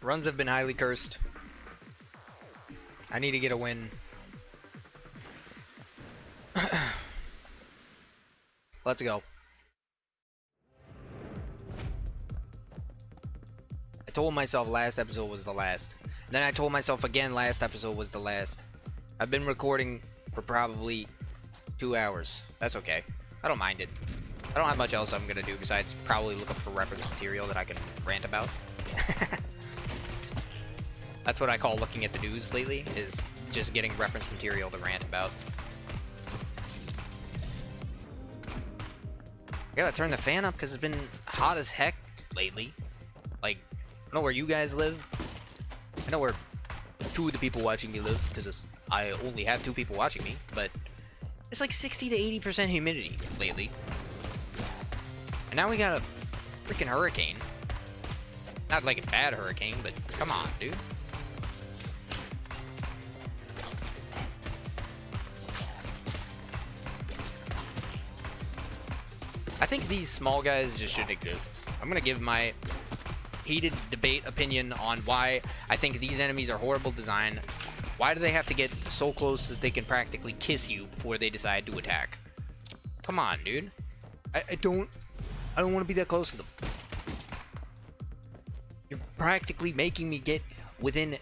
Runs have been highly cursed. I need to get a win. Let's go. I told myself last episode was the last. Then I told myself again last episode was the last. I've been recording for probably 2 hours. That's okay. I don't mind it. I don't have much else I'm gonna do besides probably look up for reference material that I can rant about. That's what I call looking at the news lately, is just getting reference material to rant about. I gotta turn the fan up because it's been hot as heck lately. Like, I don't know where you guys live. I know where 2 of the people watching me live because I only have 2 people watching me, but it's like 60 to 80% humidity lately. And now we got a freaking hurricane. Not like a bad hurricane, but come on, dude. I think these small guys just shouldn't exist. I'm gonna give my heated debate opinion on why I think these enemies are horrible design. Why do they have to get so close that they can practically kiss you before they decide to attack? Come on, dude. I don't want to be that close to them. You're practically making me get within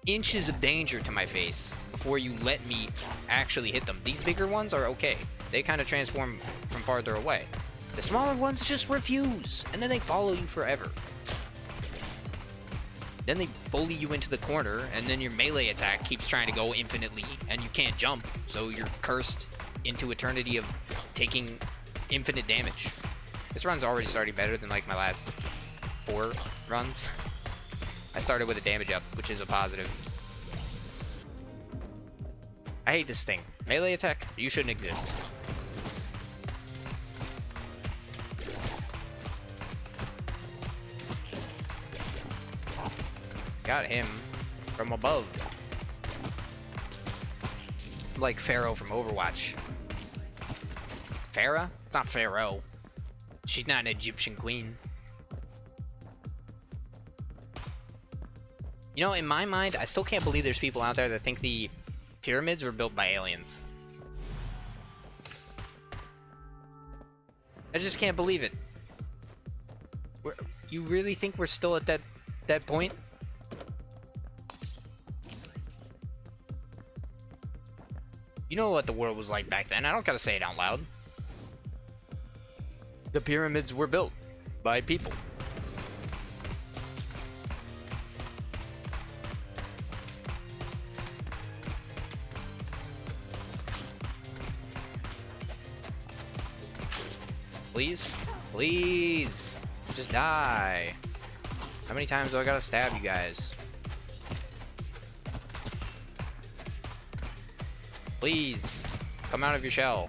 inches of danger to my face before you let me actually hit them. These bigger ones are okay. They kind of transform from farther away. The smaller ones just refuse, and then they follow you forever. Then they bully you into the corner, and then your melee attack keeps trying to go infinitely, and you can't jump, so you're cursed into eternity of taking infinite damage. This run's already starting better than like my last 4 runs. I started with a damage up, which is a positive. I hate this thing. Melee attack, you shouldn't exist. Got him from above. Like Pharaoh from Overwatch. Farah? It's not Pharaoh. She's not an Egyptian queen. You know, in my mind, I still can't believe there's people out there that think the pyramids were built by aliens. I just can't believe it. You really think we're still at that point? You know what the world was like back then. I don't gotta say it out loud. The pyramids were built by people. Please? Please! Just die. How many times do I gotta stab you guys? Please, come out of your shell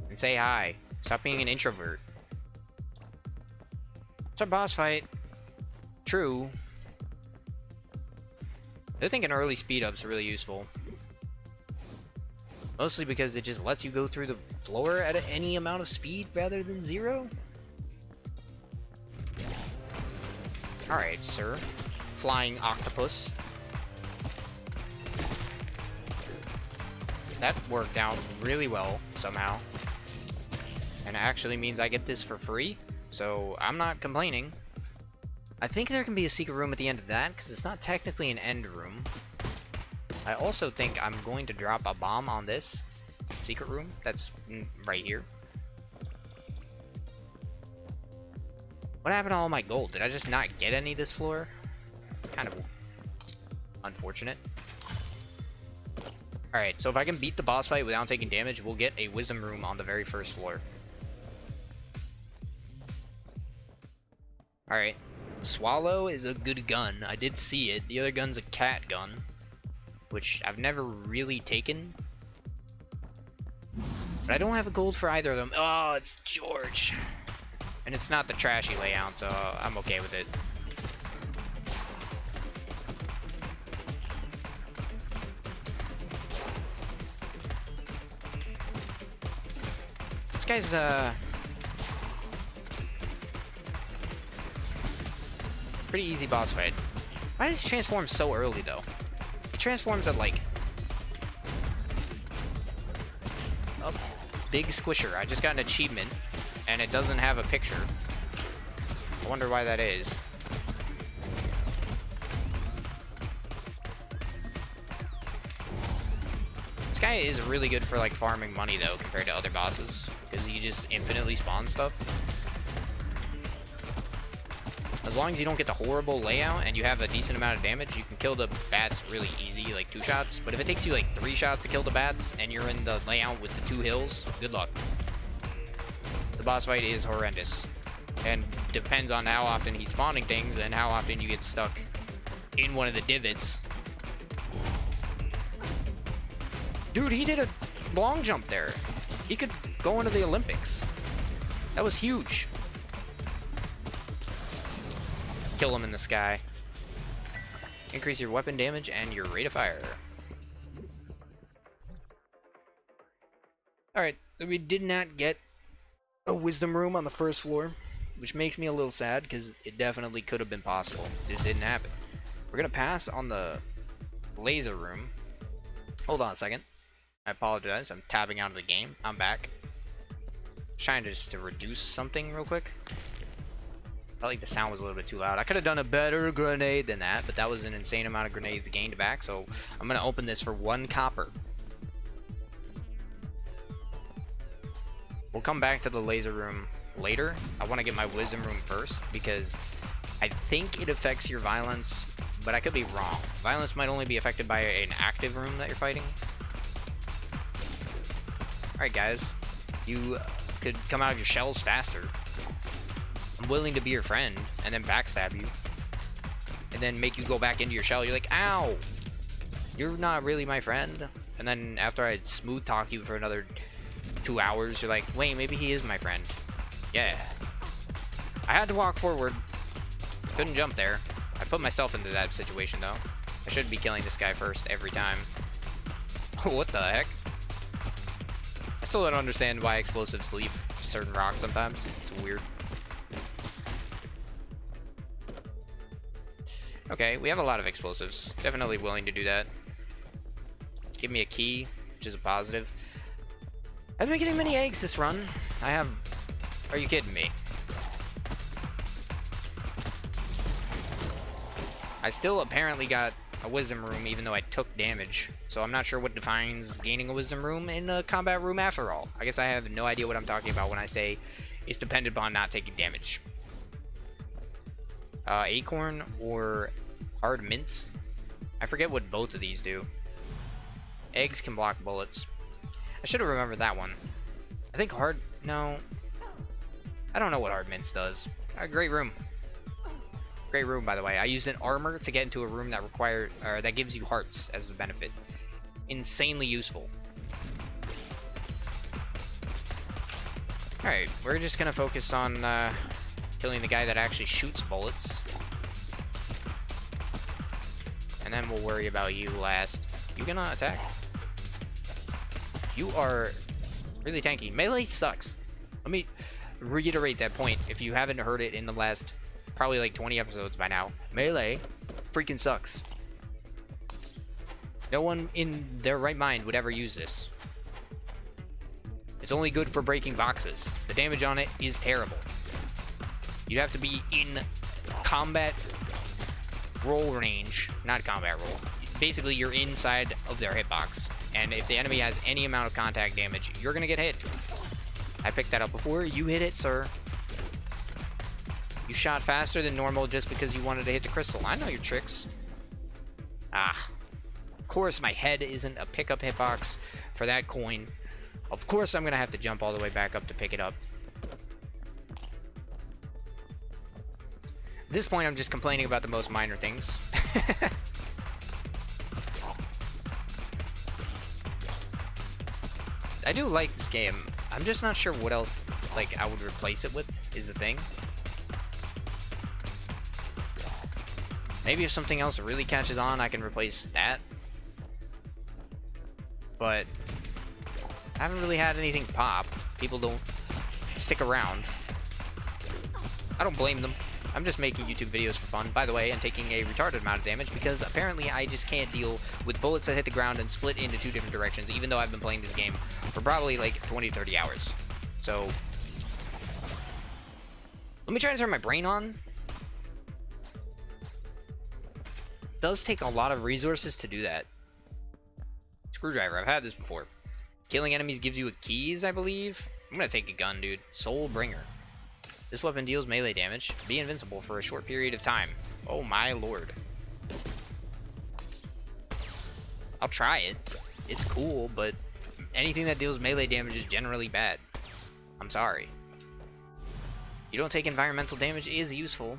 and say hi. Stop being an introvert. It's our boss fight. True. I think an early speed up is really useful. Mostly because it just lets you go through the floor at any amount of speed rather than 0. Alright, sir. Flying octopus. That worked out really well, somehow. And it actually means I get this for free, so I'm not complaining. I think there can be a secret room at the end of that, because it's not technically an end room. I also think I'm going to drop a bomb on this secret room that's right here. What happened to all my gold? Did I just not get any this floor? It's kind of unfortunate. Alright, so if I can beat the boss fight without taking damage, we'll get a wisdom room on the very first floor. Alright. Swallow is a good gun. I did see it. The other gun's a cat gun, which I've never really taken. But I don't have a gold for either of them. Oh, it's George. And it's not the trashy layout, so I'm okay with it. This guy's, Pretty easy boss fight. Why does he transform so early, though? He transforms at, like, a big squisher. I just got an achievement, and it doesn't have a picture. I wonder why that is. This guy is really good for, like, farming money, though, compared to other bosses, because he just infinitely spawns stuff. As long as you don't get the horrible layout and you have a decent amount of damage, you can kill the bats really easy, like 2 shots. But if it takes you like 3 shots to kill the bats and you're in the layout with the 2 hills, good luck. The boss fight is horrendous. And depends on how often he's spawning things and how often you get stuck in one of the divots. Dude, he did a long jump there. He could go into the Olympics. That was huge. Kill him in the sky. Increase your weapon damage and your rate of fire. Alright, we did not get a wisdom room on the first floor, which makes me a little sad because it definitely could have been possible. This didn't happen. We're gonna pass on the laser room. Hold on a second. I apologize. I'm tabbing out of the game. I'm back. Trying to just to reduce something real quick. I felt like the sound was a little bit too loud. I could have done a better grenade than that, but that was an insane amount of grenades gained back, so I'm going to open this for 1 copper. We'll come back to the laser room later. I want to get my wisdom room first, because I think it affects your violence, but I could be wrong. Violence might only be affected by an active room that you're fighting. Alright guys, you could come out of your shells faster. I'm willing to be your friend, and then backstab you. And then make you go back into your shell. You're like, ow! You're not really my friend. And then after I smooth talk you for another 2 hours, you're like, wait, maybe he is my friend. Yeah. I had to walk forward. Couldn't jump there. I put myself into that situation, though. I should be killing this guy first every time. What the heck? I still don't understand why explosives leave certain rocks sometimes. It's weird. Okay, we have a lot of explosives. Definitely willing to do that. Give me a key, which is a positive. I've been getting many eggs this run. I have... Are you kidding me? I still apparently got a wisdom room even though I took damage. So I'm not sure what defines gaining a wisdom room in a combat room after all. I guess I have no idea what I'm talking about when I say it's dependent upon not taking damage. Acorn or hard mints. I forget what both of these do. Eggs can block bullets. I should have remembered that one. I think hard... No. I don't know what hard mints does. Great room. Great room, by the way. I used an armor to get into a room that that gives you hearts as a benefit. Insanely useful. Alright, we're just gonna focus on killing the guy that actually shoots bullets. And then we'll worry about you last. You gonna attack? You are really tanky. Melee sucks. Let me reiterate that point if you haven't heard it in the last probably like 20 episodes by now. Melee freaking sucks. No one in their right mind would ever use this. It's only good for breaking boxes. The damage on it is terrible. You'd have to be in combat roll range, not combat roll. Basically, you're inside of their hitbox, and if the enemy has any amount of contact damage, you're gonna get hit. I picked that up before. You hit it, sir. You shot faster than normal just because you wanted to hit the crystal. I know your tricks. Ah. Of course, my head isn't a pickup hitbox for that coin. Of course, I'm gonna have to jump all the way back up to pick it up. At this point, I'm just complaining about the most minor things. I do like this game. I'm just not sure what else, like, I would replace it with, is the thing. Maybe if something else really catches on, I can replace that. But I haven't really had anything pop. People don't stick around. I don't blame them. I'm just making YouTube videos for fun, by the way, and taking a retarded amount of damage because apparently I just can't deal with bullets that hit the ground and split into 2 different directions, even though I've been playing this game for probably like 20-30 hours. So let me try to turn my brain on. It does take a lot of resources to do that. Screwdriver, I've had this before. Killing enemies gives you keys, I believe. I'm gonna take a gun, dude. Soul Bringer. This weapon deals melee damage. Be invincible for a short period of time. Oh my lord. I'll try it. It's cool, but anything that deals melee damage is generally bad. I'm sorry. You don't take environmental damage is useful.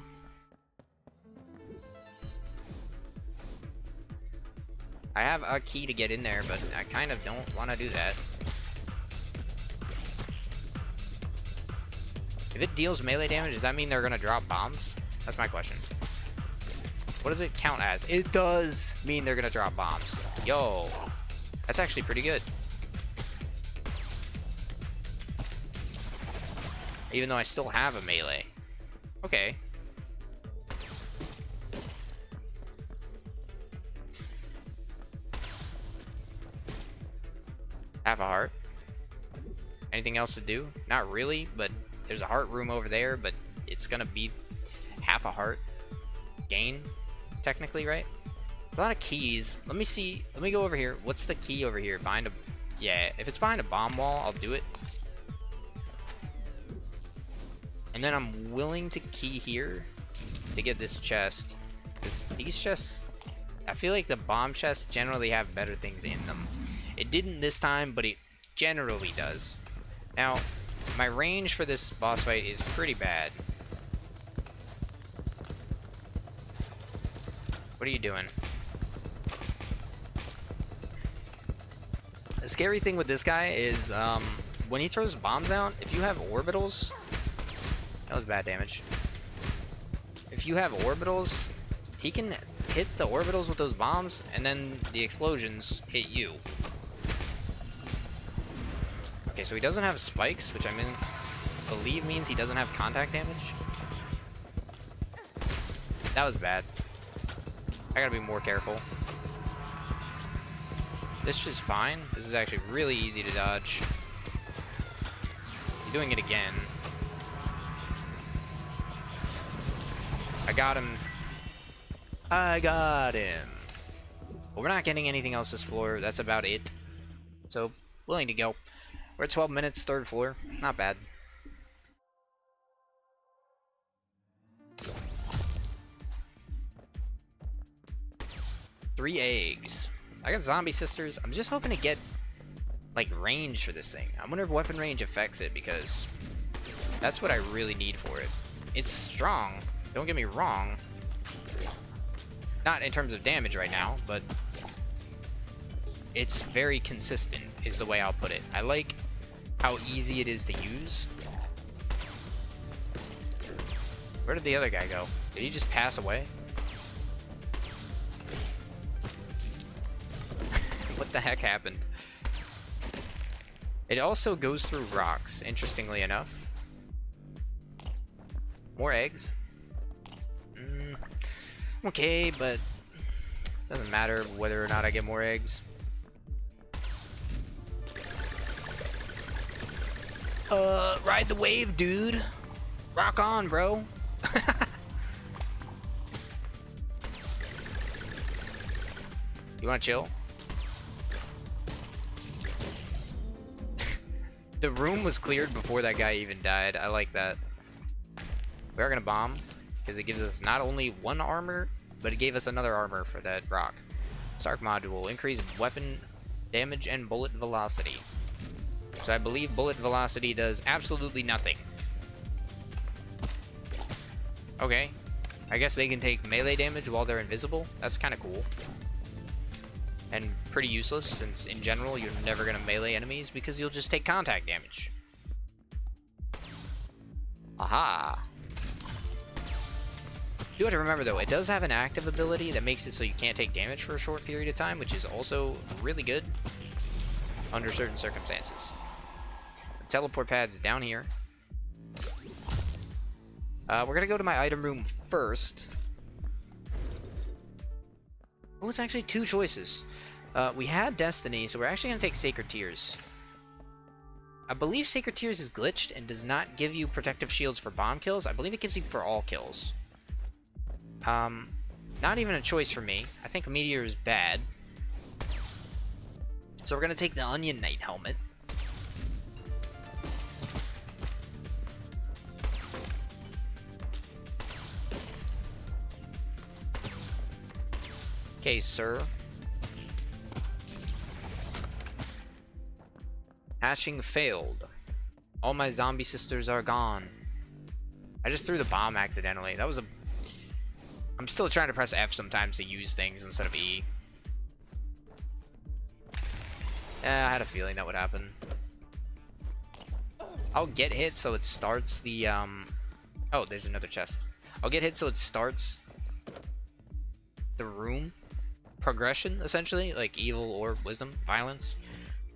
I have a key to get in there, but I kind of don't want to do that. If it deals melee damage, does that mean they're gonna drop bombs? That's my question. What does it count as? It does mean they're gonna drop bombs. Yo, that's actually pretty good. Even though I still have a melee. Okay. Half a heart. Anything else to do? Not really, but there's a heart room over there, but it's gonna be half a heart gain, technically, right? There's a lot of keys. Let me see. Let me go over here. What's the key over here? Behind a... Yeah, if it's behind a bomb wall, I'll do it. And then I'm willing to key here to get this chest. Because these chests... I feel like the bomb chests generally have better things in them. It didn't this time, but it generally does. Now, my range for this boss fight is pretty bad. What are you doing? The scary thing with this guy is when he throws bombs out, if you have orbitals... That was bad damage. If you have orbitals, he can hit the orbitals with those bombs, and then the explosions hit you. Okay, so he doesn't have spikes, which I believe means he doesn't have contact damage. That was bad. I gotta be more careful. This is fine. This is actually really easy to dodge. You're doing it again. I got him. I got him. But we're not getting anything else this floor. That's about it. So, willing to go. We're at 12 minutes, 3rd floor. Not bad. Three eggs. I got zombie sisters. I'm just hoping to get, like, range for this thing. I wonder if weapon range affects it, because that's what I really need for it. It's strong. Don't get me wrong. Not in terms of damage right now, but it's very consistent, is the way I'll put it. I like how easy it is to use. Where did the other guy go? Did he just pass away? What the heck happened? It also goes through rocks, interestingly enough. More eggs. Okay, but doesn't matter whether or not I get more eggs. Ride the wave, dude. Rock on, bro. You wanna chill? The room was cleared before that guy even died. I like that. We are gonna bomb, because it gives us not only one armor, but it gave us another armor for that rock. Stark module, increased weapon damage and bullet velocity. So I believe bullet velocity does absolutely nothing. Okay. I guess they can take melee damage while they're invisible. That's kind of cool. And pretty useless, since in general you're never going to melee enemies because you'll just take contact damage. Aha! You have to remember though, it does have an active ability that makes it so you can't take damage for a short period of time, which is also really good under certain circumstances. The teleport pad's down here. We're gonna go to my item room first. Oh, it's actually two choices. We had Destiny, so we're actually gonna take Sacred Tears. I believe Sacred Tears is glitched and does not give you protective shields for bomb kills. I believe it gives you for all kills. Not even a choice for me. I think Meteor is bad. So we're gonna take the Onion Knight helmet. Okay, sir. Hatching failed. All my zombie sisters are gone. I just threw the bomb accidentally. That was a... I'm still trying to press F sometimes to use things instead of E. Yeah, I had a feeling that would happen. I'll get hit so it starts the, Oh, there's another chest. I'll get hit so it starts the room progression, essentially. Like evil or wisdom, violence.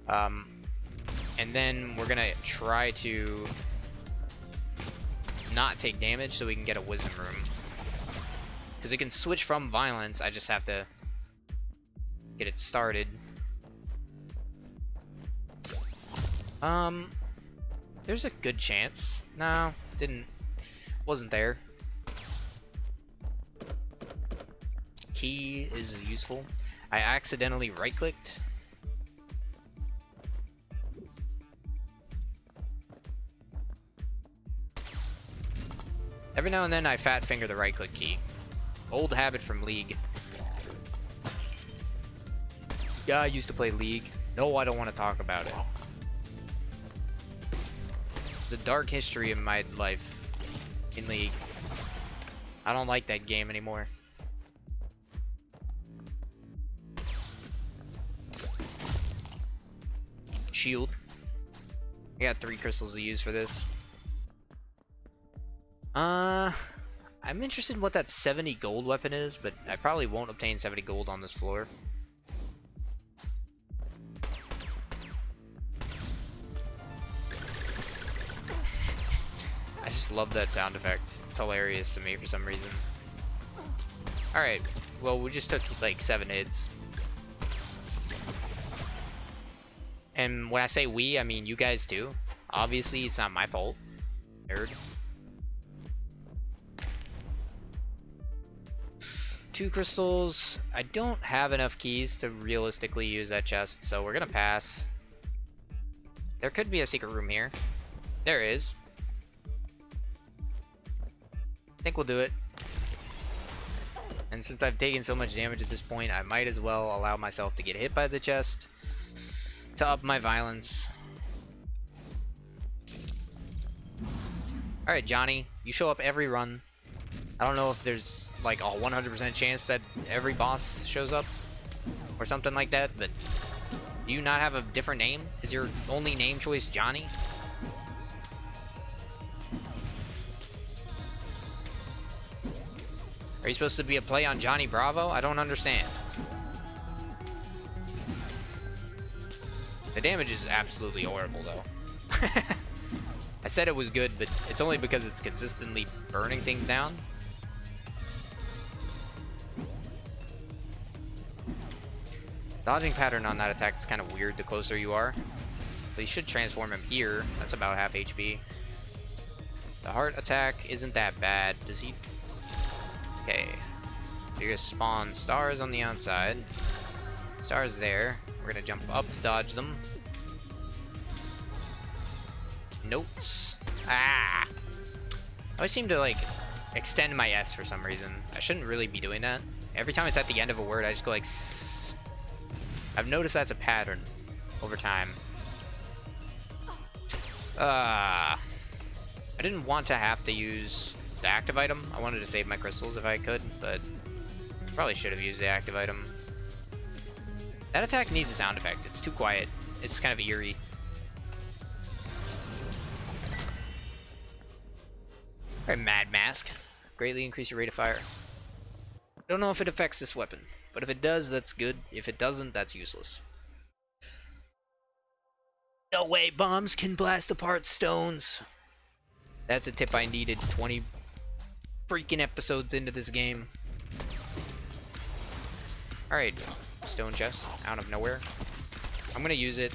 And then we're gonna try to not take damage so we can get a wisdom room. Because it can switch from violence, I just have to get it started. There's a good chance. No, wasn't there. Key is useful. I accidentally right-clicked. Every now and then I fat finger the right click key. Old habit from League. Yeah, I used to play League. No, I don't want to talk about it. The dark history of my life in League. I don't like that game anymore. Shield. I got 3 crystals to use for this. I'm interested in what that 70 gold weapon is, but I probably won't obtain 70 gold on this floor. I just love that sound effect. It's hilarious to me for some reason. Alright, well, we just took like 7 hits. And when I say we, I mean you guys too. Obviously, it's not my fault. Nerd. 2 crystals. I don't have enough keys to realistically use that chest, so we're gonna pass. There could be a secret room here. There is. I think we'll do it. And since I've taken so much damage at this point, I might as well allow myself to get hit by the chest to up my violence. Alright, Johnny, you show up every run. I don't know if there's like a 100% chance that every boss shows up or something like that, but do you not have a different name? Is your only name choice Johnny? Are you supposed to be a play on Johnny Bravo? I don't understand. The damage is absolutely horrible, though. I said it was good, but it's only because it's consistently burning things down. Dodging pattern on that attack is kind of weird the closer you are. But you should transform him here. That's about half HP. The heart attack isn't that bad. Does he... Okay. So you're gonna spawn stars on the outside. Stars there. We're gonna jump up to dodge them. Notes. Ah! I always seem to, like, extend my S for some reason. I shouldn't really be doing that. Every time it's at the end of a word, I just go like S. I've noticed that's a pattern over time. I didn't want to have to use the active item. I wanted to save my crystals if I could, but probably should have used the active item. That attack needs a sound effect. It's too quiet. It's kind of eerie. Alright, Mad Mask. Greatly increase your rate of fire. Don't know if it affects this weapon, but if it does, that's good. If it doesn't, that's useless. No way bombs can blast apart stones. That's a tip I needed 20 freaking episodes into this game. Alright, stone chest out of nowhere. I'm gonna use it.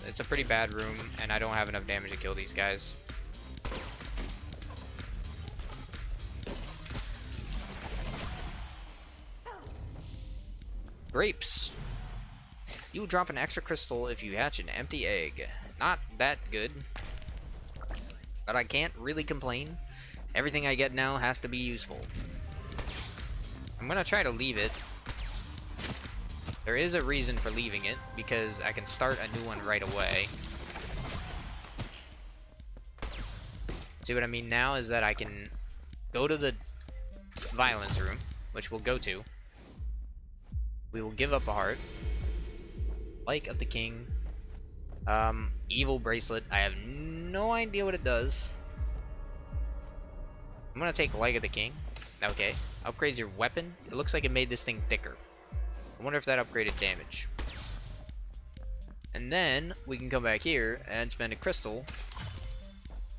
It's a pretty bad room, and I don't have enough damage to kill these guys. Grapes. You will drop an extra crystal if you hatch an empty egg. Not that good, but I can't really complain. Everything I get now has to be useful. I'm gonna try to leave it. There is a reason for leaving it, because I can start a new one right away. See what I mean now is that I can go to the violence room, which we'll go to. We will give up a heart. Like of the king. Evil bracelet. I have no idea what it does. I'm gonna take like of the king. Okay. Upgrades your weapon. It looks like it made this thing thicker. I wonder if that upgraded damage. And then we can come back here and spend a crystal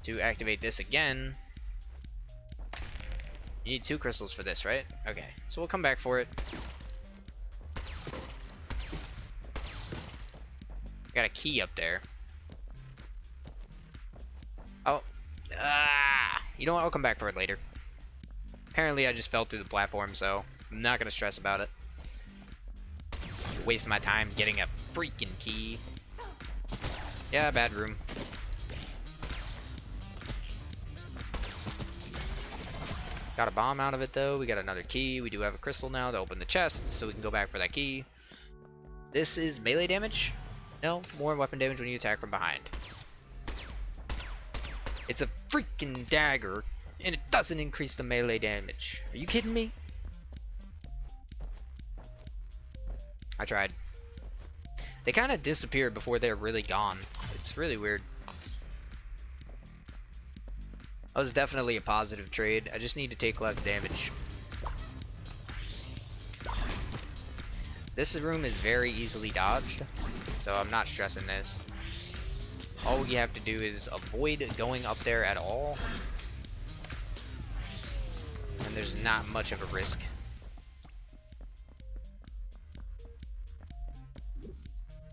to activate this again. You need 2 crystals for this, right? Okay. So we'll come back for it. Got a key up there. Oh. You know what? I'll come back for it later. Apparently I just fell through the platform, so I'm not going to stress about it. Waste my time getting a freaking key. Yeah, bad room. Got a bomb out of it, though. We got another key. We do have a crystal now to open the chest, so we can go back for that key. This is melee damage? No, more weapon damage when you attack from behind. It's a freaking dagger, and it doesn't increase the melee damage. Are you kidding me? I tried. They kind of disappear before they're really gone. It's really weird. That was definitely a positive trade. I just need to take less damage. This room is very easily dodged, so I'm not stressing this. All you have to do is avoid going up there at all, and there's not much of a risk.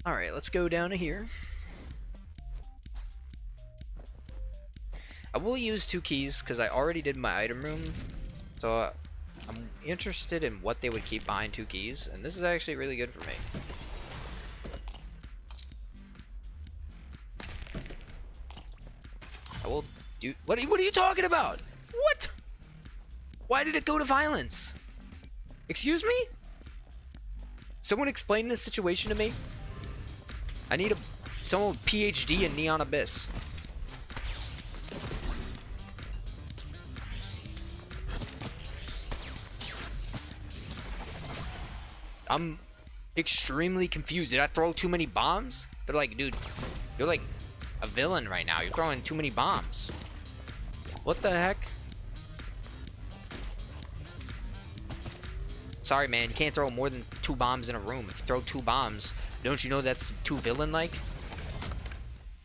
Alright, let's go down to here. I will use 2 keys because I already did my item room, so I'm interested in what they would keep behind 2 keys, and this is actually really good for me. I will do. What are you talking about? What? Why did it go to violence? Excuse me? Someone explain this situation to me. I need someone with PhD in Neon Abyss. I'm extremely confused. Did I throw too many bombs? They're like, dude, you're like a villain right now. You're throwing too many bombs. What the heck? Sorry, man. You can't throw more than 2 bombs in a room. If you throw 2 bombs, don't you know that's too villain-like?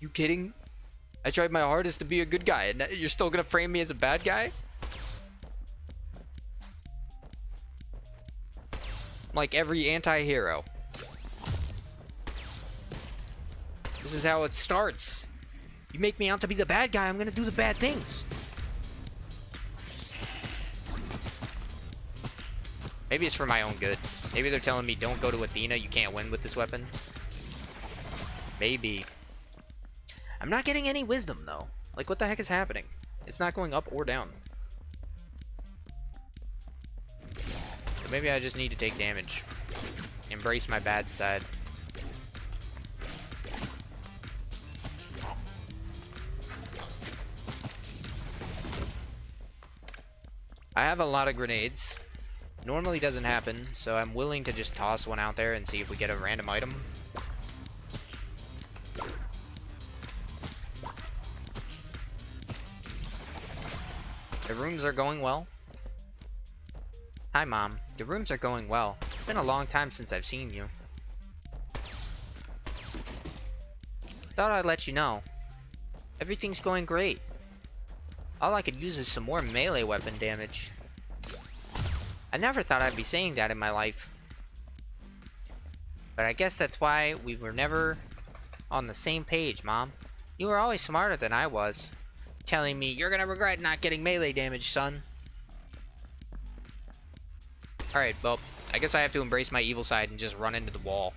You kidding? I tried my hardest to be a good guy, and you're still gonna frame me as a bad guy? I'm like every anti-hero. This is how it starts. You make me out to be the bad guy, I'm gonna do the bad things. Maybe it's for my own good. Maybe they're telling me don't go to Athena, you can't win with this weapon. Maybe. I'm not getting any wisdom though. Like, what the heck is happening? It's not going up or down. So maybe I just need to take damage. Embrace my bad side. I have a lot of grenades. Normally doesn't happen, so I'm willing to just toss one out there and see if we get a random item. The rooms are going well. Hi, Mom. The rooms are going well. It's been a long time since I've seen you. Thought I'd let you know. Everything's going great. All I could use is some more melee weapon damage. I never thought I'd be saying that in my life. But I guess that's why we were never on the same page, Mom. You were always smarter than I was. Telling me, you're gonna regret not getting melee damage, son. Alright, well, I guess I have to embrace my evil side and just run into the wall.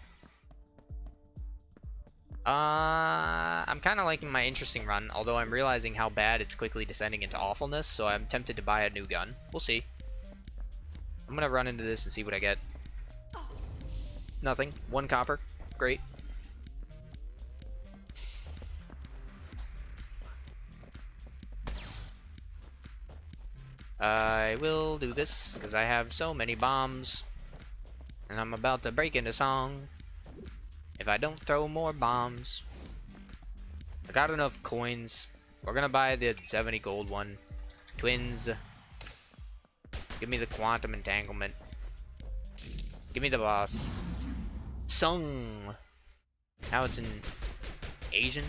I'm kind of liking my interesting run, although I'm realizing how bad it's quickly descending into awfulness, so I'm tempted to buy a new gun. We'll see. I'm gonna run into this and see what I get. Nothing. 1 copper. Great. I will do this, because I have so many bombs. And I'm about to break into song. If I don't throw more bombs. I got enough coins. We're gonna buy the 70 gold one. Twins. Give me the quantum entanglement. Give me the boss. Sung. Now it's in Asian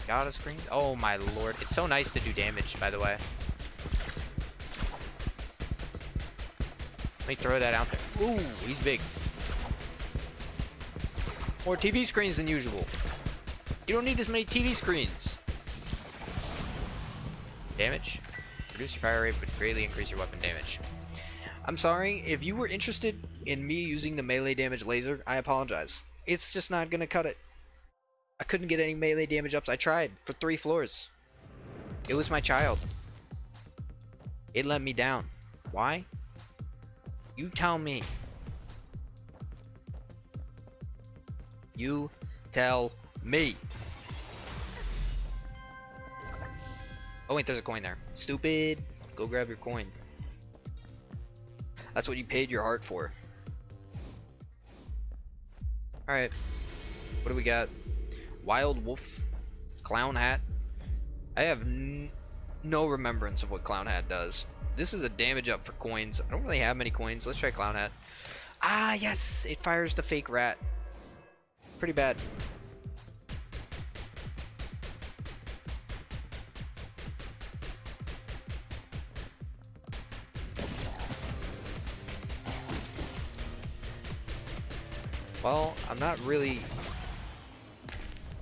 goddess screen. Oh my lord. It's so nice to do damage, by the way. Let me throw that out there. Ooh, he's big. More TV screens than usual. You don't need this many TV screens. Damage. Reduce your fire rate, but greatly increase your weapon damage. I'm sorry, if you were interested in me using the melee damage laser, I apologize. It's just not gonna cut it. I couldn't get any melee damage ups. I tried for 3 floors. It was my child. It let me down. Why? You tell me. You tell me. Oh wait, there's a coin there. Stupid. Go grab your coin. That's what you paid your heart for. Alright. What do we got? Wild Wolf. Clown Hat. I have no remembrance of what Clown Hat does. This is a damage up for coins. I don't really have many coins. Let's try Clown Hat. Ah, yes! It fires the fake rat. Pretty bad. Well, I'm not really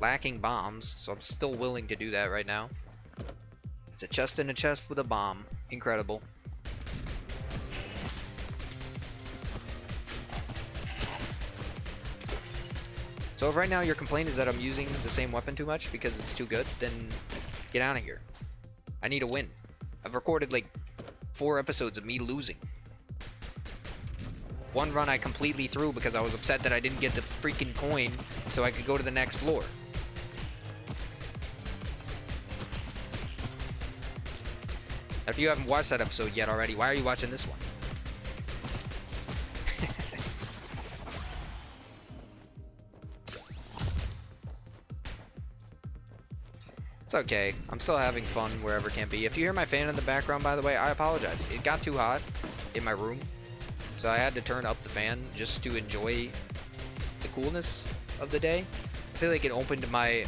lacking bombs, so I'm still willing to do that right now. It's a chest in a chest with a bomb. Incredible. So if right now your complaint is that I'm using the same weapon too much because it's too good, then get out of here. I need a win. I've recorded like 4 episodes of me losing. One run I completely threw because I was upset that I didn't get the freaking coin so I could go to the next floor. If you haven't watched that episode yet already, why are you watching this one? It's okay. I'm still having fun wherever it can be. If you hear my fan in the background, by the way, I apologize. It got too hot in my room, so I had to turn up the fan just to enjoy the coolness of the day. I feel like it opened my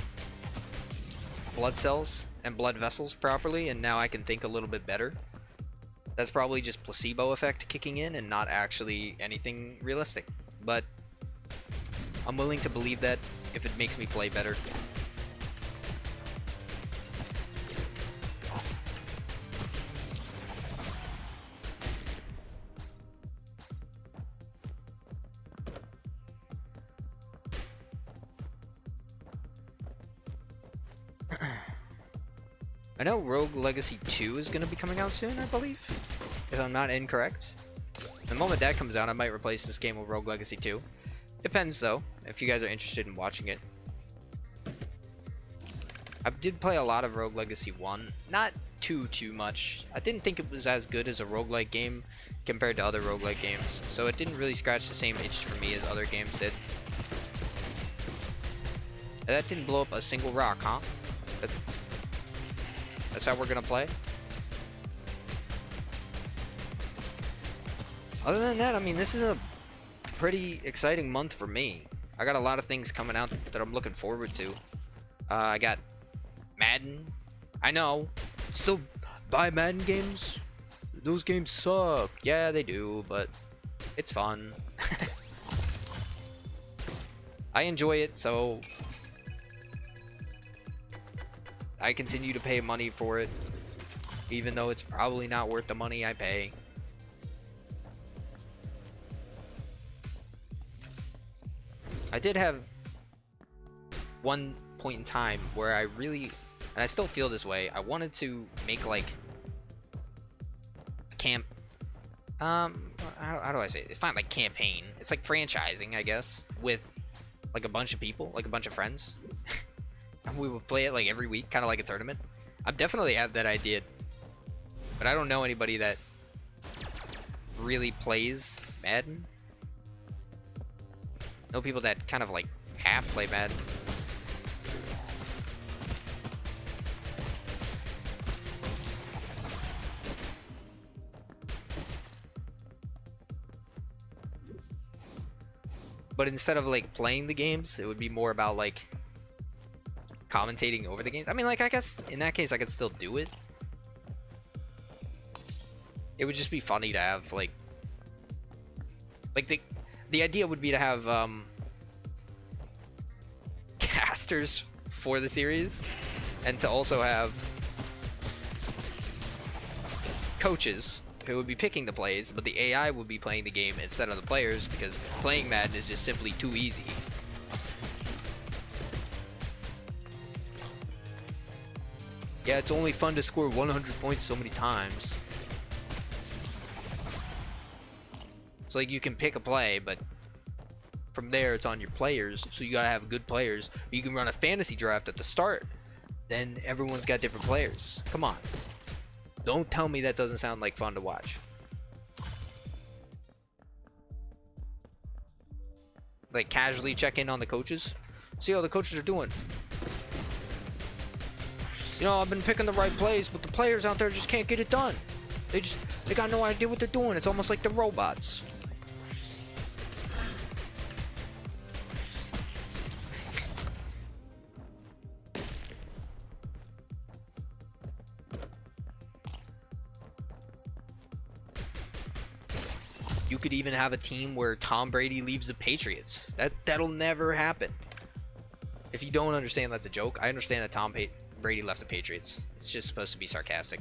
blood cells and blood vessels properly, and now I can think a little bit better. That's probably just placebo effect kicking in and not actually anything realistic, but I'm willing to believe that if it makes me play better. I know Rogue Legacy 2 is going to be coming out soon, I believe, if I'm not incorrect. The moment that comes out, I might replace this game with Rogue Legacy 2. Depends, though, if you guys are interested in watching it. I did play a lot of Rogue Legacy 1, not too much. I didn't think it was as good as a roguelike game compared to other roguelike games, so it didn't really scratch the same itch for me as other games did. And that didn't blow up a single rock, huh? That's how we're gonna play. Other than that, I mean, this is a pretty exciting month for me. I got a lot of things coming out that I'm looking forward to. I got Madden. I know, still buy Madden games? Those games suck. Yeah, they do, but it's fun. I enjoy it, so I continue to pay money for it, even though it's probably not worth the money I pay. I did have one point in time where I really, and I still feel this way, I wanted to make like a camp, how do I say it? It's not like campaign, it's like franchising, I guess, with like a bunch of people, like a bunch of friends. And we would play it like every week, kind of like a tournament. I definitely have that idea, but I don't know anybody that really plays Madden. I know people that kind of like half play Madden. But instead of like playing the games, it would be more about like commentating over the games. I mean, like, I guess in that case I could still do it. It would just be funny to have like the idea would be to have casters for the series, and to also have coaches who would be picking the plays, but the AI would be playing the game instead of the players, because playing Madden is just simply too easy. Yeah, it's only fun to score 100 points so many times. It's like you can pick a play, but from there it's on your players, so you gotta have good players. You can run a fantasy draft at the start, then everyone's got different players. Come on. Don't tell me that doesn't sound like fun to watch. Like, casually check in on the coaches. See how the coaches are doing. You know, I've been picking the right plays, but the players out there just can't get it done. They got no idea what they're doing. It's almost like the robots. You could even have a team where Tom Brady leaves the Patriots. That'll never happen. If you don't understand that's a joke, I understand that Tom Brady left the Patriots. It's just supposed to be sarcastic.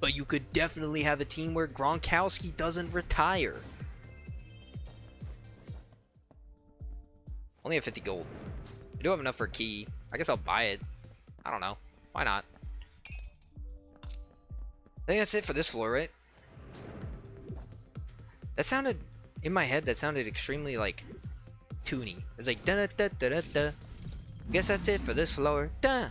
But you could definitely have a team where Gronkowski doesn't retire. Only have 50 gold. I do have enough for a key. I guess I'll buy it. I don't know. Why not? I think that's it for this floor, right? That sounded, in my head, that sounded extremely, like, toony. It's like, da da da da da da. Guess that's it for this floor. Da!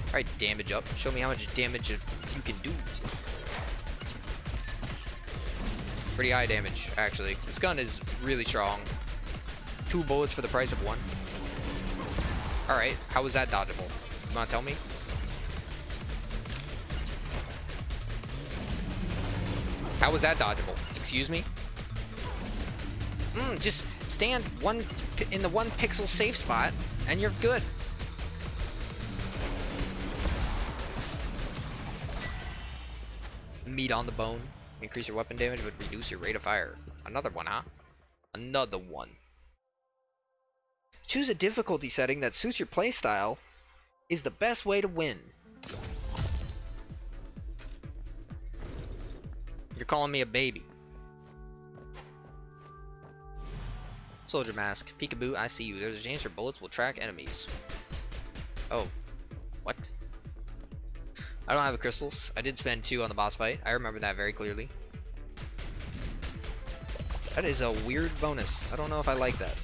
Alright, damage up. Show me how much damage you can do. Pretty high damage, actually. This gun is really strong. 2 bullets for the price of 1. Alright, how was that dodgeable? You wanna tell me? How was that dodgeable? Excuse me? Just stand in the 1 pixel safe spot, and you're good. Meat on the bone. Increase your weapon damage, but reduce your rate of fire. Another one, huh? Another one. Choose a difficulty setting that suits your playstyle is the best way to win. You're calling me a baby. Soldier mask. Peekaboo, I see you. There's a chance your bullets will track enemies. Oh. What? I don't have the crystals. I did spend 2 on the boss fight. I remember that very clearly. That is a weird bonus. I don't know if I like that.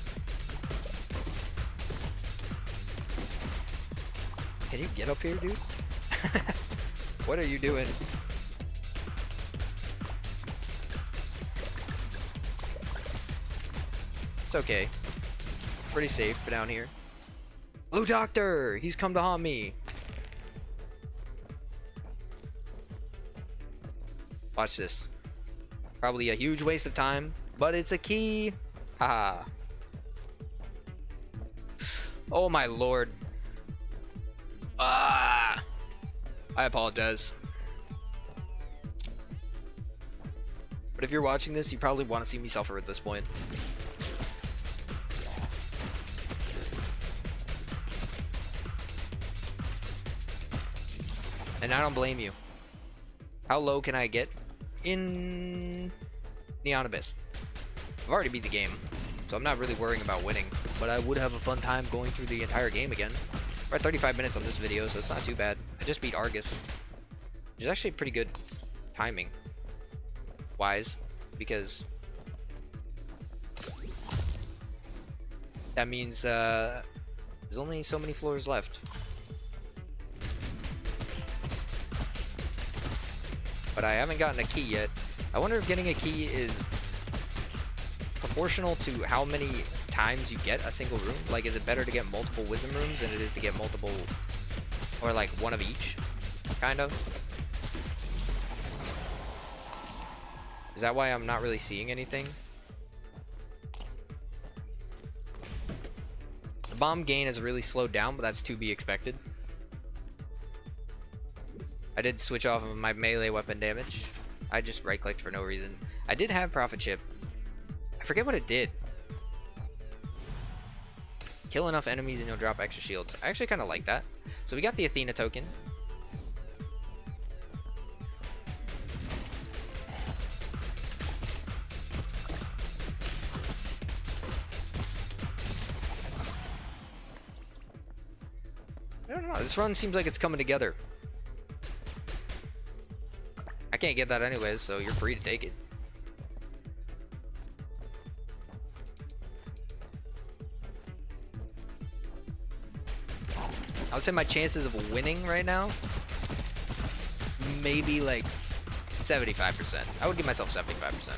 Can you get up here, dude? What are you doing? It's okay. Pretty safe for down here. Blue Doctor! He's come to haunt me. Watch this. Probably a huge waste of time, but it's a key. Haha. Oh my lord. I apologize. But if you're watching this, you probably want to see me suffer at this point. And I don't blame you. How low can I get in Neon Abyss? I've already beat the game, so I'm not really worrying about winning, but I would have a fun time going through the entire game again. We're at 35 minutes on this video, so it's not too bad. I just beat Argus, which is actually pretty good timing wise, because that means there's only so many floors left. But I haven't gotten a key yet. I wonder if getting a key is proportional to how many times you get a single room. Like, is it better to get multiple wisdom rooms than it is to get multiple, or like one of each, kind of? Is that why I'm not really seeing anything? The bomb gain has really slowed down, but that's to be expected. I did switch off of my melee weapon damage. I just right-clicked for no reason. I did have Prophet Chip. I forget what it did. Kill enough enemies and you'll drop extra shields. I actually kind of like that. So we got the Athena token. I don't know. This run seems like it's coming together. I can't get that anyways, so you're free to take it. I would say my chances of winning right now, maybe like 75%. I would give myself 75%.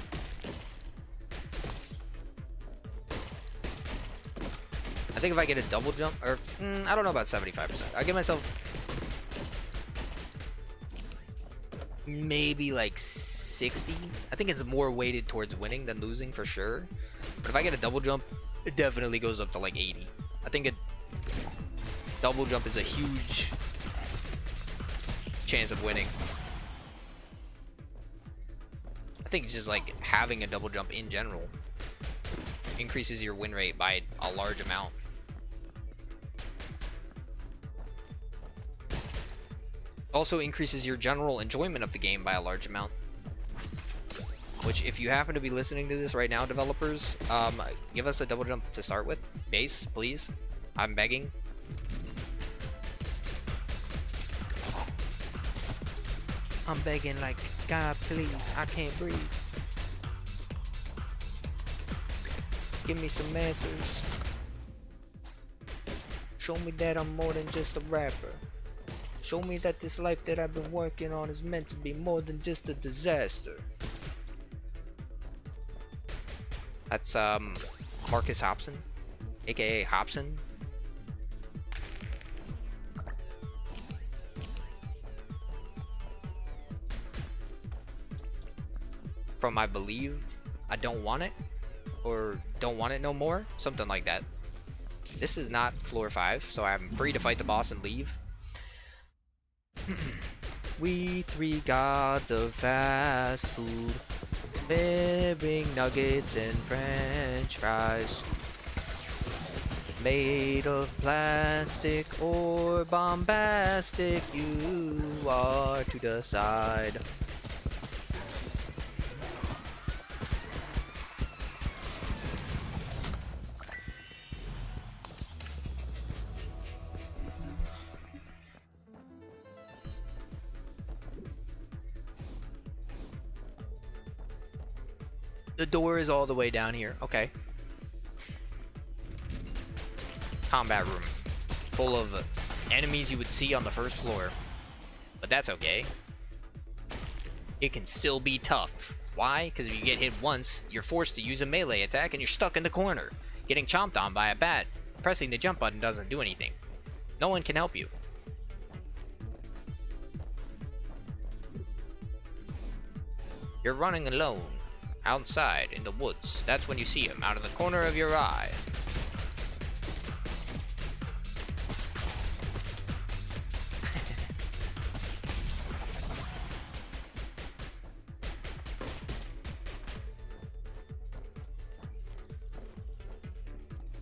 I think if I get a double jump, or I don't know about 75%. I'll give myself maybe like 60. I think it's more weighted towards winning than losing for sure. But if I get a double jump, it definitely goes up to like 80. I think a double jump is a huge chance of winning. I think just like having a double jump in general increases your win rate by a large amount. Also increases your general enjoyment of the game by a large amount. Which, if you happen to be listening to this right now, developers, give us a double jump to start with. Base, please. I'm begging. I'm begging like, God, please. I can't breathe. Give me some answers. Show me that I'm more than just a rapper. Show me that this life that I've been working on is meant to be more than just a disaster. That's Marcus Hobson, aka Hobson. From I believe I Don't Want It, or Don't Want It No More, something like that. This is not floor 5, so I'm free to fight the boss and leave. We three gods of fast food, bearing nuggets and french fries, made of plastic or bombastic, you are to decide. The door is all the way down here. Okay. Combat room. Full of enemies you would see on the first floor. But that's okay. It can still be tough. Why? Because if you get hit once, you're forced to use a melee attack and you're stuck in the corner, getting chomped on by a bat. Pressing the jump button doesn't do anything. No one can help you. You're running alone. Outside in the woods. That's when you see him, out of the corner of your eye.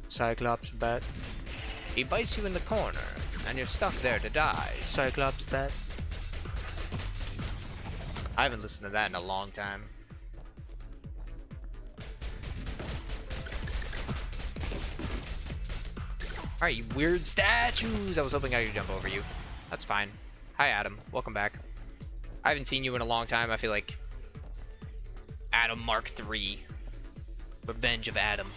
Cyclops bat. He bites you in the corner, and you're stuck there to die. Cyclops bat. I haven't listened to that in a long time. Alright, you weird statues! I was hoping I could jump over you. That's fine. Hi, Adam. Welcome back. I haven't seen you in a long time. I feel like Adam Mark III. Revenge of Adam.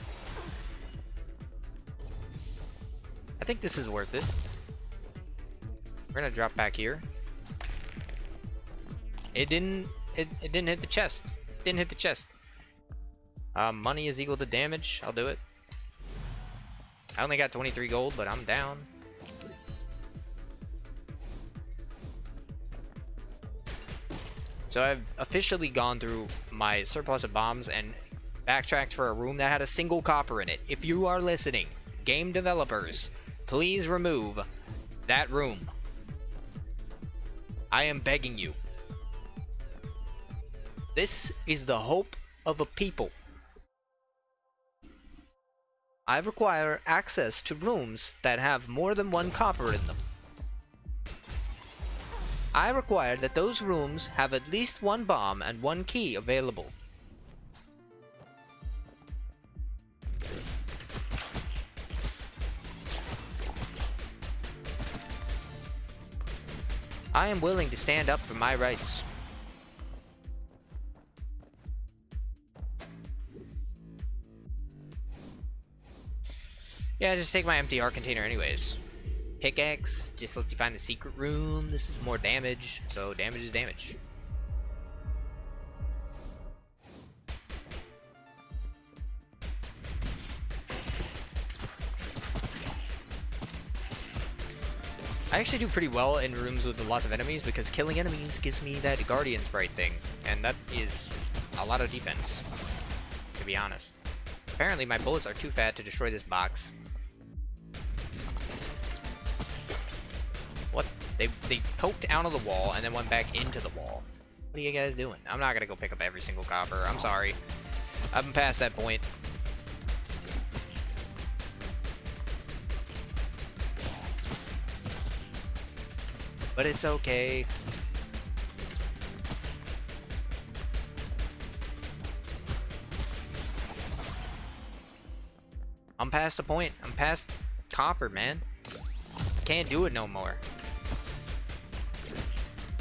I think this is worth it. We're gonna drop back here. It didn't hit the chest. Didn't hit the chest. Money is equal to damage. I'll do it. I only got 23 gold, but I'm down. So I've officially gone through my surplus of bombs and backtracked for a room that had a single copper in it. If you are listening, game developers, please remove that room. I am begging you. This is the hope of a people. I require access to rooms that have more than one copper in them. I require that those rooms have at least one bomb and one key available. I am willing to stand up for my rights. Yeah, just take my empty art container anyways. Pickaxe just lets you find the secret room. This is more damage, so damage is damage. I actually do pretty well in rooms with lots of enemies because killing enemies gives me that Guardian Sprite thing, and that is a lot of defense, to be honest. Apparently my bullets are too fat to destroy this box. What? They poked out of the wall and then went back into the wall. What are you guys doing? I'm not gonna go pick up every single copper. I'm sorry. I've been past that point. But it's okay. I'm past the point. I'm past copper, man. Can't do it no more.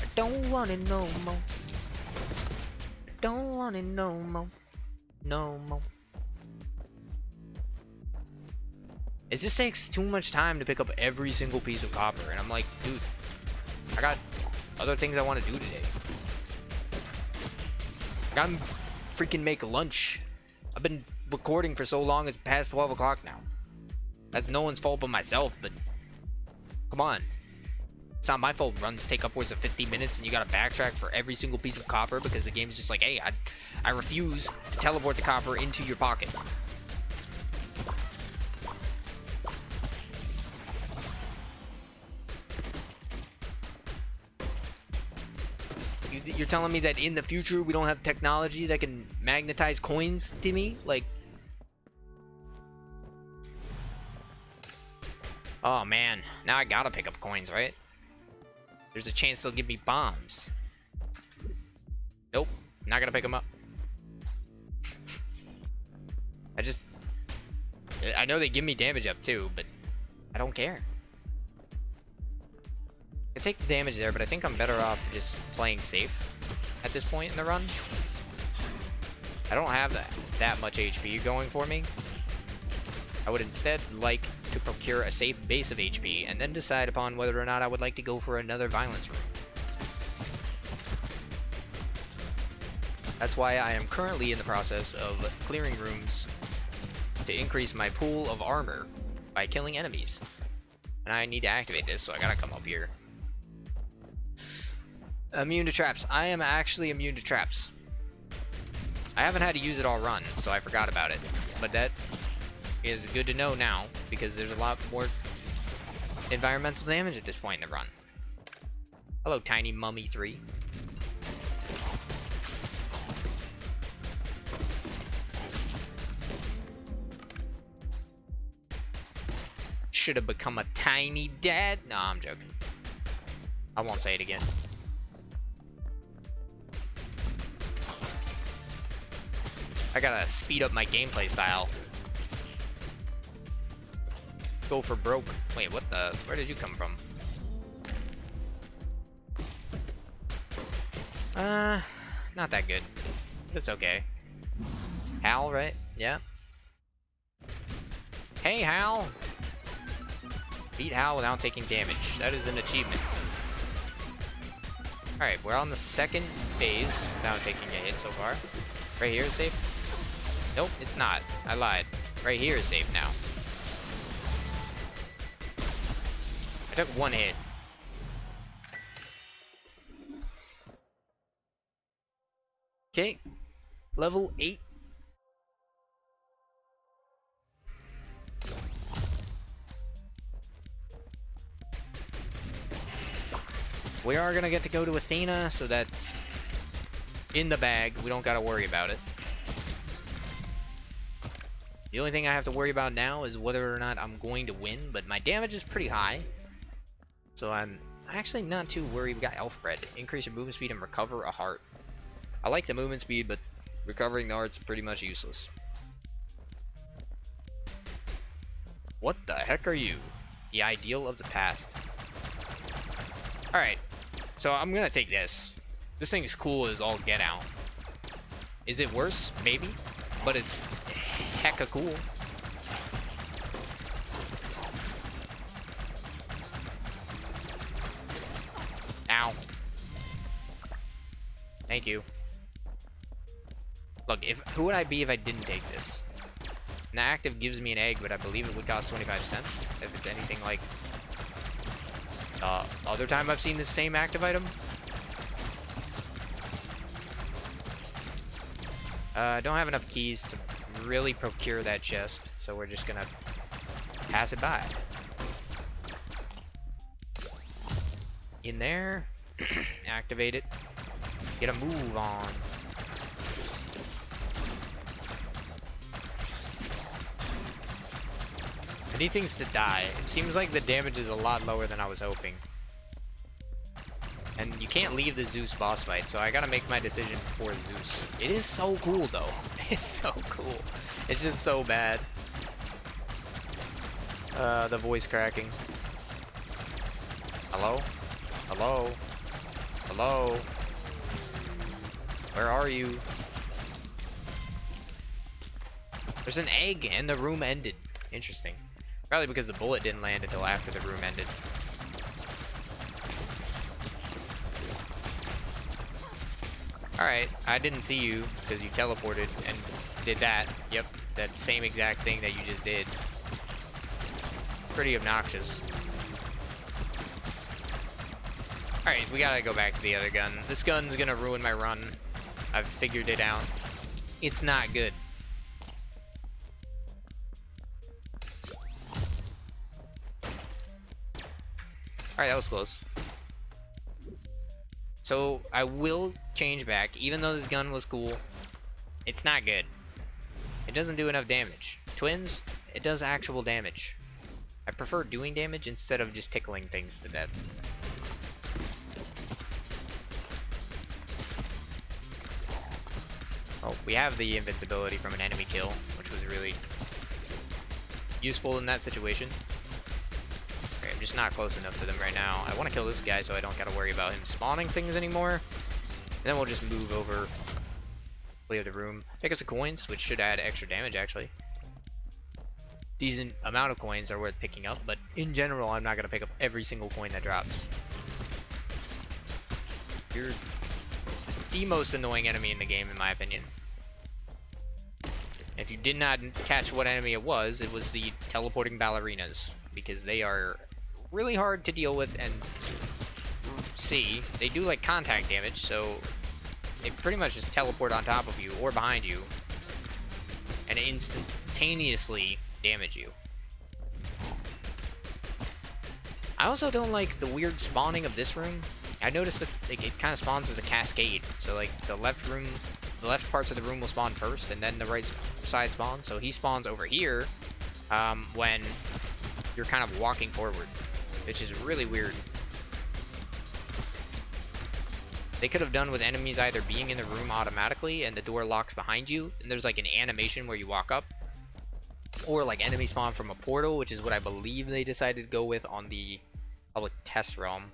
I don't want it no more. I don't want it no more. No more. It just takes too much time to pick up every single piece of copper, and I'm like, dude, I got other things I want to do today. I gotta freaking make lunch. I've been recording for so long, it's past 12 o'clock now. That's no one's fault but myself, but come on. It's not my fault runs take upwards of 50 minutes and you gotta backtrack for every single piece of copper because the game's just like, hey, I refuse to teleport the copper into your pocket. You're telling me that in the future we don't have technology that can magnetize coins to me? Like, oh man, now I gotta pick up coins, right? There's a chance they'll give me bombs. Nope, not gonna pick them up. I know they give me damage up too, but I don't care. I take the damage there, but I think I'm better off just playing safe at this point in the run. I don't have that much HP going for me. I would instead like to procure a safe base of HP and then decide upon whether or not I would like to go for another violence room. That's why I am currently in the process of clearing rooms to increase my pool of armor by killing enemies. And I need to activate this, so I gotta come up here. Immune to traps. I am actually immune to traps. I haven't had to use it all run, so I forgot about it. But that is good to know now, because there's a lot more environmental damage at this point in the run. Hello, Tiny Mummy 3. should have become a tiny dad. No, I'm joking. I won't say it again. I gotta speed up my gameplay style. Go for broke. Wait, what the? Where did you come from? Not that good. It's okay. Hal, right? Yeah. Hey, Hal! Beat Hal without taking damage. That is an achievement. Alright, we're on the second phase without taking a hit so far. Right here is safe? Nope, it's not. I lied. Right here is safe now. I took one hit. Okay. Level 8. We are gonna get to go to Athena, so that's in the bag. We don't gotta worry about it. The only thing I have to worry about now is whether or not I'm going to win, but my damage is pretty high. So I'm actually not too worried. We got elf bread. Increase your movement speed and recover a heart. I like the movement speed, but recovering the heart's pretty much useless. What the heck are you? The ideal of the past. Alright, so I'm gonna take this. This thing is cool as all get out. Is it worse? Maybe. But it's hecka cool. Ow. Thank you. Look, who would I be if I didn't take this? An active gives me an egg, but I believe it would cost 25 cents. If it's anything like other time I've seen the same active item. Don't have enough keys to really procure that chest, so we're just gonna pass it by. In there, activate it, get a move on. I need things to die. It seems like the damage is a lot lower than I was hoping. And you can't leave the Zeus boss fight, so I gotta make my decision for Zeus. It is so cool, though. It's so cool. It's just so bad. The voice cracking. Hello? Hello? Hello? Where are you? There's an egg, and the room ended. Interesting. Probably because the bullet didn't land until after the room ended. Alright, I didn't see you because you teleported and did that. Yep, that same exact thing that you just did. Pretty obnoxious. Alright, we gotta go back to the other gun. This gun's gonna ruin my run. I've figured it out. It's not good. Alright, that was close. So, I will change back. Even though this gun was cool, it's not good. It doesn't do enough damage. Twins, it does actual damage. I prefer doing damage instead of just tickling things to death. Oh, we have the invincibility from an enemy kill, which was really useful in that situation. Okay, I'm just not close enough to them right now. I want to kill this guy so I don't gotta worry about him spawning things anymore. And then we'll just move over, clear the room, pick up some coins, which should add extra damage actually. Decent amount of coins are worth picking up, but in general, I'm not gonna pick up every single coin that drops. You're the most annoying enemy in the game, in my opinion. If you did not catch what enemy it was the teleporting ballerinas, because they are really hard to deal with and see. They do like contact damage, so they pretty much just teleport on top of you or behind you and instantaneously damage you. I also don't like the weird spawning of this room. I noticed that it kind of spawns as a cascade. So like the left parts of the room will spawn first, and then the right side spawns. So he spawns over here when you're kind of walking forward, which is really weird. They could have done with enemies either being in the room automatically and the door locks behind you, and there's like an animation where you walk up, or like enemy spawn from a portal, which is what I believe they decided to go with on the public test realm.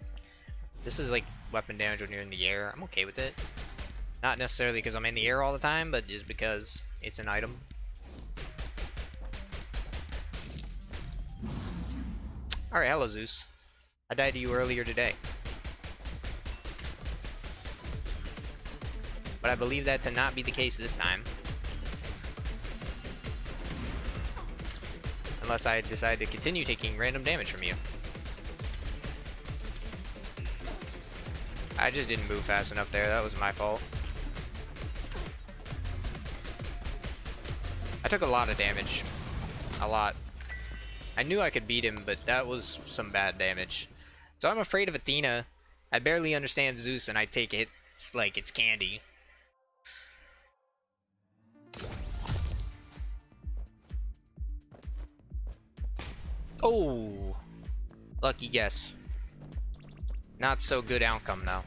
This is like weapon damage when you're in the air. I'm okay with it. Not necessarily because I'm in the air all the time, but just because it's an item. Alright, hello Zeus. I died to you earlier today. But I believe that to not be the case this time. Unless I decide to continue taking random damage from you. I just didn't move fast enough there. That was my fault. I took a lot of damage. A lot. I knew I could beat him, but that was some bad damage. So I'm afraid of Athena. I barely understand Zeus, and I take it like it's candy. Oh! Lucky guess. Not so good outcome, though.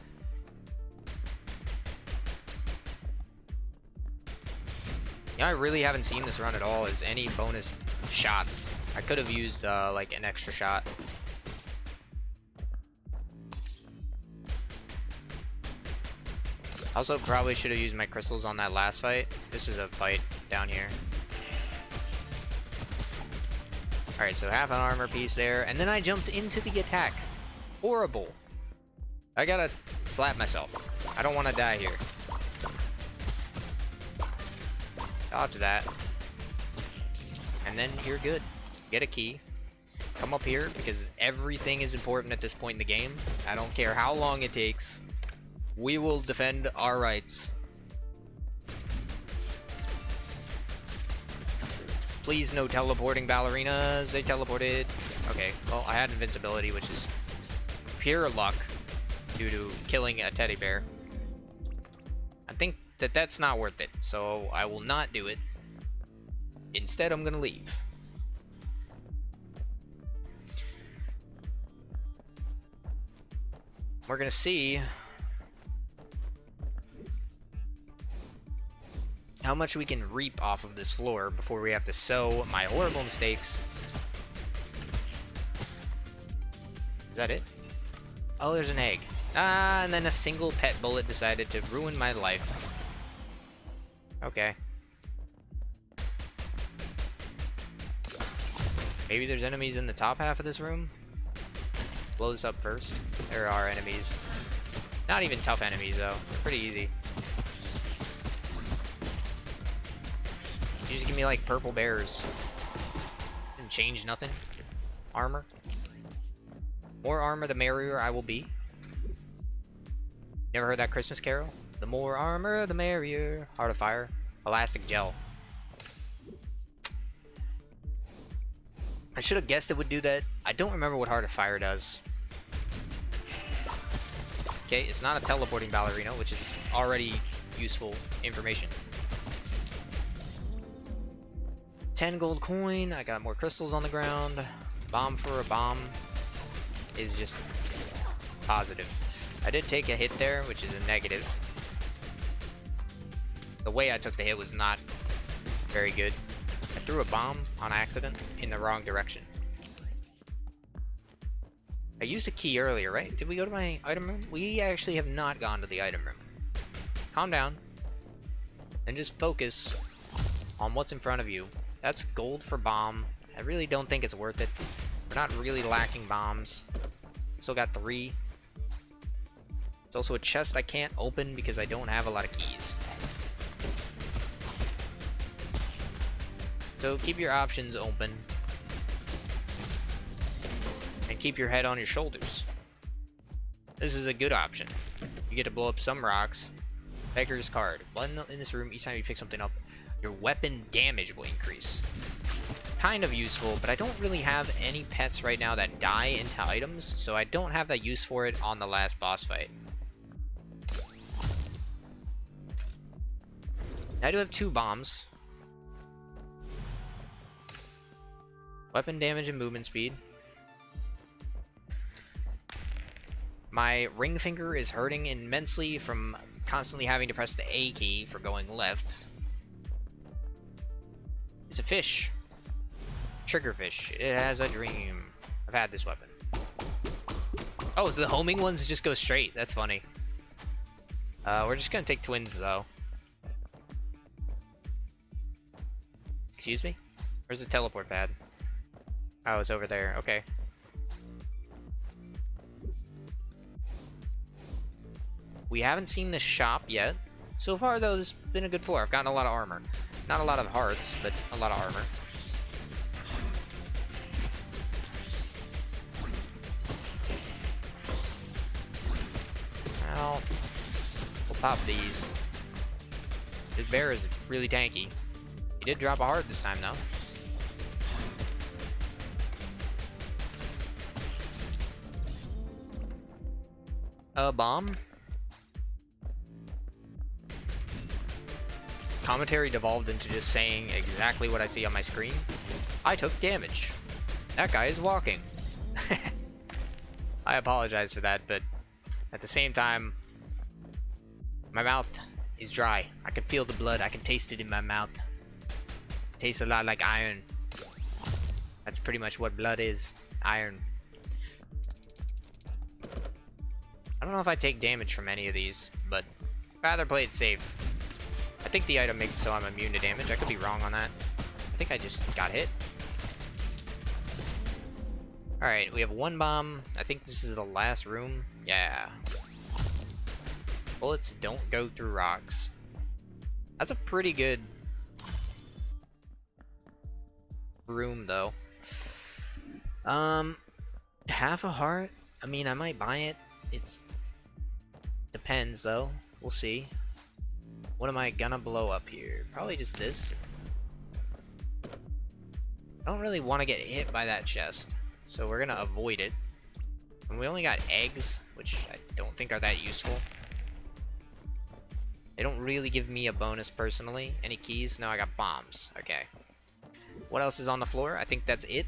You know, I really haven't seen this run at all is any bonus shots. I could have used, like, an extra shot. Also, probably should have used my crystals on that last fight. This is a fight down here. Alright, so half an armor piece there, and then I jumped into the attack. Horrible. I gotta slap myself. I don't want to die here. Dodge that. And then you're good. Get a key. Come up here, because everything is important at this point in the game. I don't care how long it takes. We will defend our rights. Please, no teleporting ballerinas. They teleported. Okay, well, I had invincibility, which is pure luck due to killing a teddy bear. I think that that's not worth it, so I will not do it. Instead, I'm gonna leave. We're gonna see how much we can reap off of this floor before we have to sow my horrible mistakes. Is that it? Oh, there's an egg. Ah, and then a single pet bullet decided to ruin my life. Okay. Maybe there's enemies in the top half of this room? Blow this up first. There are enemies. Not even tough enemies, though. They're pretty easy. You just give me, like, purple bears. Didn't change nothing. Armor. More armor, the merrier I will be. Never heard that Christmas carol? The more armor, the merrier. Heart of Fire. Elastic gel. I should have guessed it would do that. I don't remember what Heart of Fire does. Okay, it's not a teleporting ballerina, which is already useful information. 10 gold coin. I got more crystals on the ground. Bomb for a bomb is just positive. I did take a hit there, which is a negative. The way I took the hit was not very good. I threw a bomb on accident in the wrong direction. I used a key earlier, right? Did we go to my item room? We actually have not gone to the item room. Calm down. And just focus on what's in front of you. That's gold for bomb. I really don't think it's worth it. We're not really lacking bombs. Still got 3. It's also a chest I can't open because I don't have a lot of keys. So keep your options open. And keep your head on your shoulders. This is a good option. You get to blow up some rocks. Beggar's card. One in this room, each time you pick something up, your weapon damage will increase. Kind of useful, but I don't really have any pets right now that die into items, so I don't have that use for it on the last boss fight. I do have 2 bombs. Weapon damage and movement speed. My ring finger is hurting immensely from constantly having to press the A key for going left. It's a fish. Triggerfish. It has a dream. I've had this weapon. Oh, the homing ones just go straight. That's funny. We're just gonna take twins, though. Excuse me? Where's the teleport pad? Oh, it's over there. Okay. We haven't seen the shop yet. So far, though, this has been a good floor. I've gotten a lot of armor. Not a lot of hearts, but a lot of armor. Well, we'll pop these. This bear is really tanky. He did drop a heart this time, though. A bomb? Commentary devolved into just saying exactly what I see on my screen. I took damage. That guy is walking. I apologize for that, but at the same time, my mouth is dry. I can feel the blood. I can taste it in my mouth. It tastes a lot like iron. That's pretty much what blood is. Iron. I don't know if I take damage from any of these, but I'd rather play it safe. I think the item makes it so I'm immune to damage. I could be wrong on that. I think I just got hit. Alright, we have one bomb. I think this is the last room. Yeah. Bullets don't go through rocks. That's a pretty good room, though. Half a heart? I mean, I might buy it. It's depends, though. We'll see. What am I gonna blow up here? Probably just this. I don't really want to get hit by that chest, so we're gonna avoid it. And we only got eggs, which I don't think are that useful. They don't really give me a bonus personally. Any keys? No, I got bombs. Okay. What else is on the floor? I think that's it.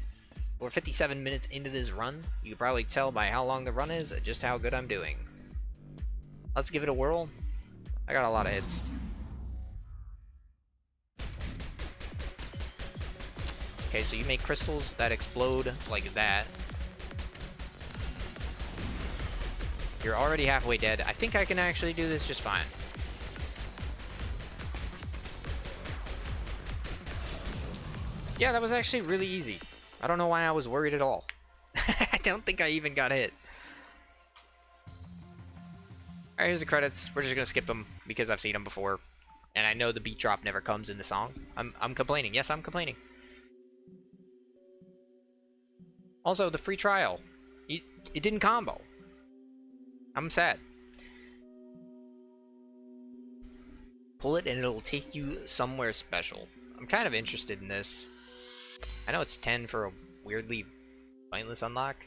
We're 57 minutes into this run. You can probably tell by how long the run is just how good I'm doing. Let's give it a whirl. I got a lot of hits. Okay, so you make crystals that explode like that. You're already halfway dead. I think I can actually do this just fine. Yeah, that was actually really easy. I don't know why I was worried at all. I don't think I even got hit. Alright, here's the credits. We're just gonna skip them because I've seen them before. And I know the beat drop never comes in the song. I'm complaining. Yes, I'm complaining. Also, the free trial. It didn't combo. I'm sad. Pull it and it'll take you somewhere special. I'm kind of interested in this. I know it's 10 for a weirdly pointless unlock.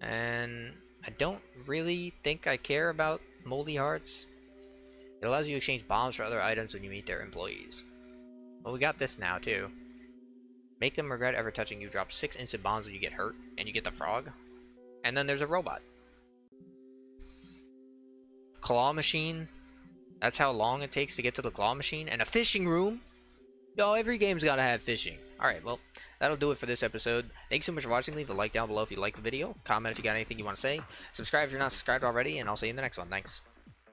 And I don't really think I care about moldy hearts. It allows you to exchange bombs for other items when you meet their employees. Well, we got this now, too. Make them regret ever touching you. Drop 6 instant bombs when you get hurt, and you get the frog. And then there's a robot. Claw machine. That's how long it takes to get to the claw machine. And a fishing room. Yo, every game's gotta have fishing. Alright, well, that'll do it for this episode. Thanks so much for watching. Leave a like down below if you liked the video. Comment if you got anything you want to say. Subscribe if you're not subscribed already, and I'll see you in the next one. Thanks.